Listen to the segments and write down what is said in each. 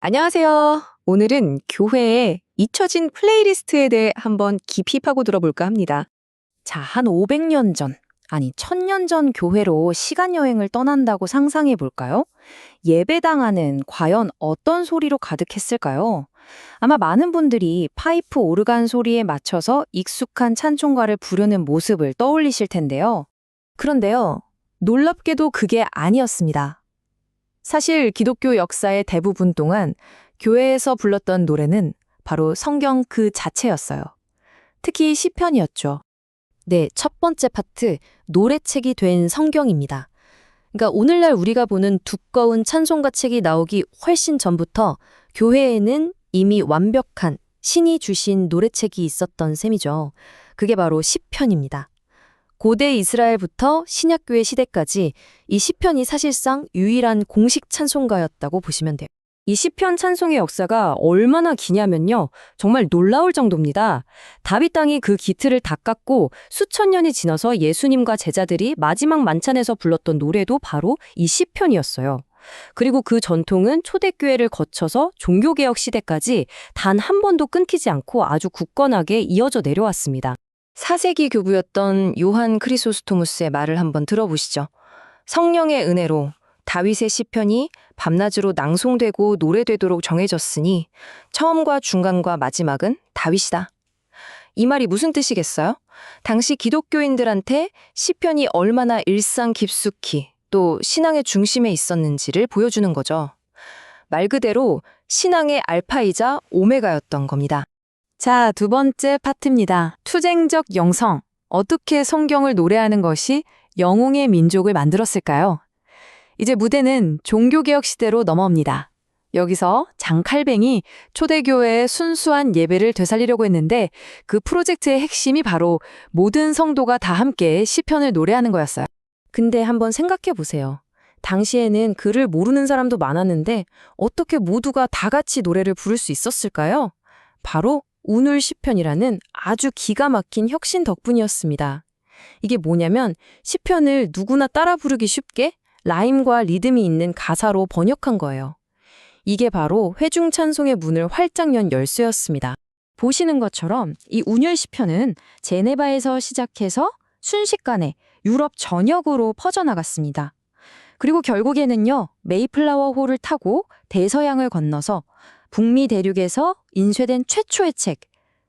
안녕하세요. 오늘은 교회의 잊혀진 플레이리스트에 대해 한번 깊이 파고 들어볼까 합니다. 자, 한 500년 전, 아니 1000년 전 교회로 시간 여행을 떠난다고 상상해 볼까요? 예배당 안은 과연 어떤 소리로 가득했을까요? 아마 많은 분들이 파이프 오르간 소리에 맞춰서 익숙한 찬송가를 부르는 모습을 떠올리실 텐데요. 그런데요, 놀랍게도 그게 아니었습니다. 사실 기독교 역사의 대부분 동안 교회에서 불렀던 노래는 바로 성경 그 자체였어요. 특히 시편이었죠. 네, 첫 번째 파트, 노래책이 된 성경입니다. 그러니까 오늘날 우리가 보는 두꺼운 찬송가 책이 나오기 훨씬 전부터 교회에는 이미 완벽한 신이 주신 노래책이 있었던 셈이죠. 그게 바로 시편입니다. 고대 이스라엘부터 신약교회 시대까지 이 시편이 사실상 유일한 공식 찬송가였다고 보시면 돼요. 이 시편 찬송의 역사가 얼마나 기냐면요. 정말 놀라울 정도입니다. 다윗 땅이 그 기틀을 닦았고 수천 년이 지나서 예수님과 제자들이 마지막 만찬에서 불렀던 노래도 바로 이 시편이었어요. 그리고 그 전통은 초대교회를 거쳐서 종교개혁 시대까지 단 한 번도 끊기지 않고 아주 굳건하게 이어져 내려왔습니다. 4세기 교부였던 요한 크리소스토무스의 말을 한번 들어보시죠. 성령의 은혜로 다윗의 시편이 밤낮으로 낭송되고 노래되도록 정해졌으니 처음과 중간과 마지막은 다윗이다. 이 말이 무슨 뜻이겠어요? 당시 기독교인들한테 시편이 얼마나 일상 깊숙이 또 신앙의 중심에 있었는지를 보여주는 거죠. 말 그대로 신앙의 알파이자 오메가였던 겁니다. 자, 두 번째 파트입니다. 투쟁적 영성. 어떻게 성경을 노래하는 것이 영웅의 민족을 만들었을까요? 이제 무대는 종교개혁 시대로 넘어옵니다. 여기서 장칼뱅이 초대교회의 순수한 예배를 되살리려고 했는데 그 프로젝트의 핵심이 바로 모든 성도가 다 함께 시편을 노래하는 거였어요. 근데 한번 생각해 보세요. 당시에는 글을 모르는 사람도 많았는데 어떻게 모두가 다 같이 노래를 부를 수 있었을까요? 바로 운울 시편이라는 아주 기가 막힌 혁신 덕분이었습니다. 이게 뭐냐면 시편을 누구나 따라 부르기 쉽게 라임과 리듬이 있는 가사로 번역한 거예요. 이게 바로 회중 찬송의 문을 활짝 연 열쇠였습니다. 보시는 것처럼 이 운율 시편은 제네바에서 시작해서 순식간에 유럽 전역으로 퍼져나갔습니다. 그리고 결국에는요, 메이플라워 호를 타고 대서양을 건너서 북미 대륙에서 인쇄된 최초의 책,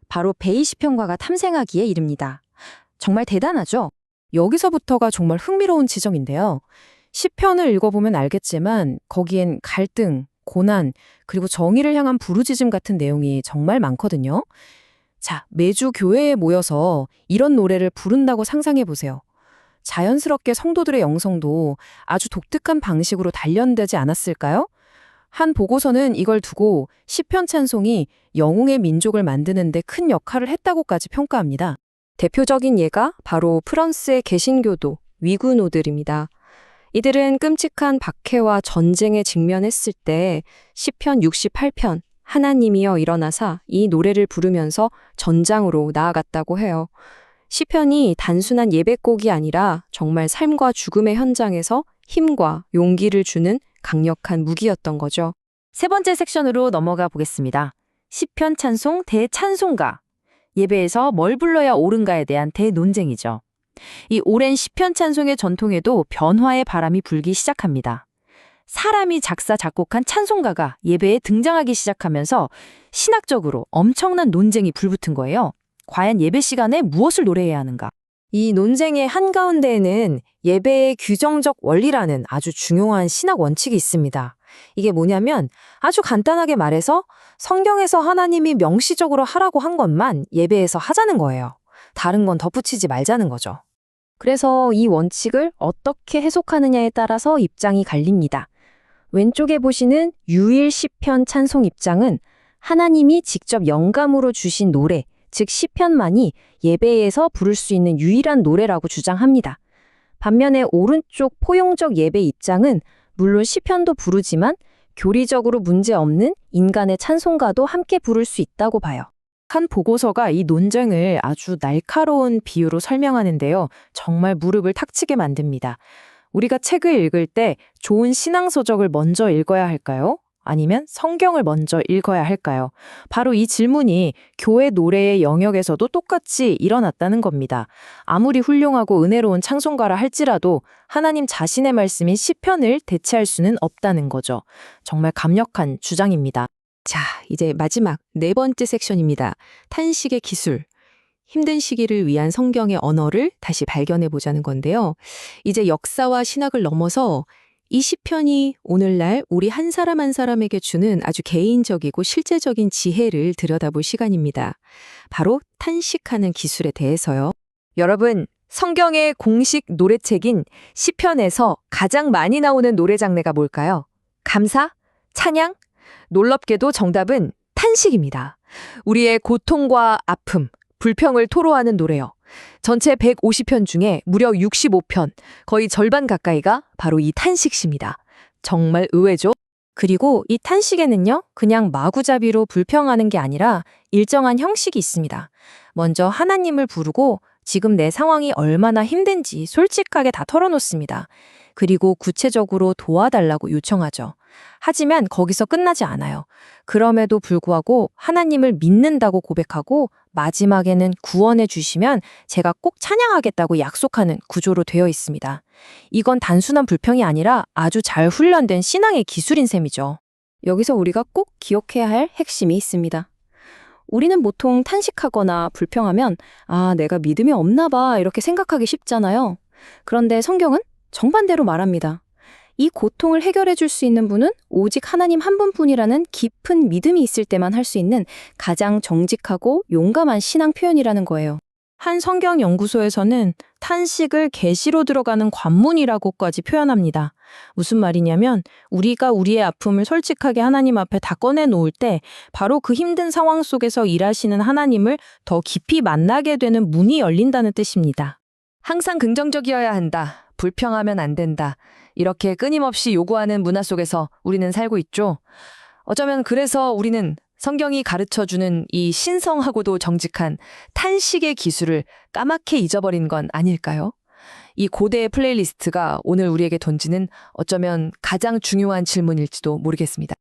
바로 베이 시편과가 탐생하기에 이릅니다. 정말 대단하죠? 여기서부터가 정말 흥미로운 지점인데요. 시편을 읽어보면 알겠지만 거기엔 갈등, 고난, 그리고 정의를 향한 부르짖음 같은 내용이 정말 많거든요. 자, 매주 교회에 모여서 이런 노래를 부른다고 상상해보세요. 자연스럽게 성도들의 영성도 아주 독특한 방식으로 단련되지 않았을까요? 한 보고서는 이걸 두고 시편 찬송이 영웅의 민족을 만드는 데 큰 역할을 했다고까지 평가합니다. 대표적인 예가 바로 프랑스의 개신교도 위구노들입니다. 이들은 끔찍한 박해와 전쟁에 직면했을 때 시편 68편 하나님이여 일어나사 이 노래를 부르면서 전장으로 나아갔다고 해요. 시편이 단순한 예배곡이 아니라 정말 삶과 죽음의 현장에서 힘과 용기를 주는 강력한 무기였던 거죠. 세 번째 섹션으로 넘어가 보겠습니다. 시편 찬송 대찬송가. 예배에서 뭘 불러야 옳은가에 대한 대논쟁이죠. 이 오랜 시편 찬송의 전통에도 변화의 바람이 불기 시작합니다. 사람이 작사 작곡한 찬송가가 예배에 등장하기 시작하면서 신학적으로 엄청난 논쟁이 불붙은 거예요. 과연 예배 시간에 무엇을 노래해야 하는가? 이 논쟁의 한가운데에는 예배의 규정적 원리라는 아주 중요한 신학 원칙이 있습니다. 이게 뭐냐면 아주 간단하게 말해서 성경에서 하나님이 명시적으로 하라고 한 것만 예배에서 하자는 거예요. 다른 건 덧붙이지 말자는 거죠. 그래서 이 원칙을 어떻게 해석하느냐에 따라서 입장이 갈립니다. 왼쪽에 보시는 유일 시편 찬송 입장은 하나님이 직접 영감으로 주신 노래, 즉 시편만이 예배에서 부를 수 있는 유일한 노래라고 주장합니다. 반면에 오른쪽 포용적 예배 입장은 물론 시편도 부르지만 교리적으로 문제없는 인간의 찬송가도 함께 부를 수 있다고 봐요. 한 보고서가 이 논쟁을 아주 날카로운 비유로 설명하는데요. 정말 무릎을 탁 치게 만듭니다. 우리가 책을 읽을 때 좋은 신앙서적을 먼저 읽어야 할까요? 아니면 성경을 먼저 읽어야 할까요? 바로 이 질문이 교회 노래의 영역에서도 똑같이 일어났다는 겁니다. 아무리 훌륭하고 은혜로운 찬송가라 할지라도 하나님 자신의 말씀인 시편을 대체할 수는 없다는 거죠. 정말 강력한 주장입니다. 자, 이제 마지막 네 번째 섹션입니다. 탄식의 기술. 힘든 시기를 위한 성경의 언어를 다시 발견해 보자는 건데요. 이제 역사와 신학을 넘어서 이 시편이 오늘날 우리 한 사람 한 사람에게 주는 아주 개인적이고 실제적인 지혜를 들여다볼 시간입니다. 바로 탄식하는 기술에 대해서요. 여러분, 성경의 공식 노래책인 시편에서 가장 많이 나오는 노래 장르가 뭘까요? 감사? 찬양? 놀랍게도 정답은 탄식입니다. 우리의 고통과 아픔, 불평을 토로하는 노래요. 전체 150편 중에 무려 65편, 거의 절반 가까이가 바로 이 탄식시입니다. 정말 의외죠? 그리고 이 탄식에는요, 그냥 마구잡이로 불평하는 게 아니라 일정한 형식이 있습니다. 먼저 하나님을 부르고 지금 내 상황이 얼마나 힘든지 솔직하게 다 털어놓습니다. 그리고 구체적으로 도와달라고 요청하죠. 하지만 거기서 끝나지 않아요. 그럼에도 불구하고 하나님을 믿는다고 고백하고 마지막에는 구원해 주시면 제가 꼭 찬양하겠다고 약속하는 구조로 되어 있습니다. 이건 단순한 불평이 아니라 아주 잘 훈련된 신앙의 기술인 셈이죠. 여기서 우리가 꼭 기억해야 할 핵심이 있습니다. 우리는 보통 탄식하거나 불평하면 내가 믿음이 없나 봐 이렇게 생각하기 쉽잖아요. 그런데 성경은 정반대로 말합니다. 이 고통을 해결해 줄 수 있는 분은 오직 하나님 한 분뿐이라는 깊은 믿음이 있을 때만 할 수 있는 가장 정직하고 용감한 신앙 표현이라는 거예요. 한 성경 연구소에서는 탄식을 계시로 들어가는 관문이라고까지 표현합니다. 무슨 말이냐면 우리가 우리의 아픔을 솔직하게 하나님 앞에 다 꺼내놓을 때 바로 그 힘든 상황 속에서 일하시는 하나님을 더 깊이 만나게 되는 문이 열린다는 뜻입니다. 항상 긍정적이어야 한다. 불평하면 안 된다. 이렇게 끊임없이 요구하는 문화 속에서 우리는 살고 있죠. 어쩌면 그래서 우리는 성경이 가르쳐주는 이 신성하고도 정직한 탄식의 기술을 까맣게 잊어버린 건 아닐까요? 이 고대의 플레이리스트가 오늘 우리에게 던지는 어쩌면 가장 중요한 질문일지도 모르겠습니다.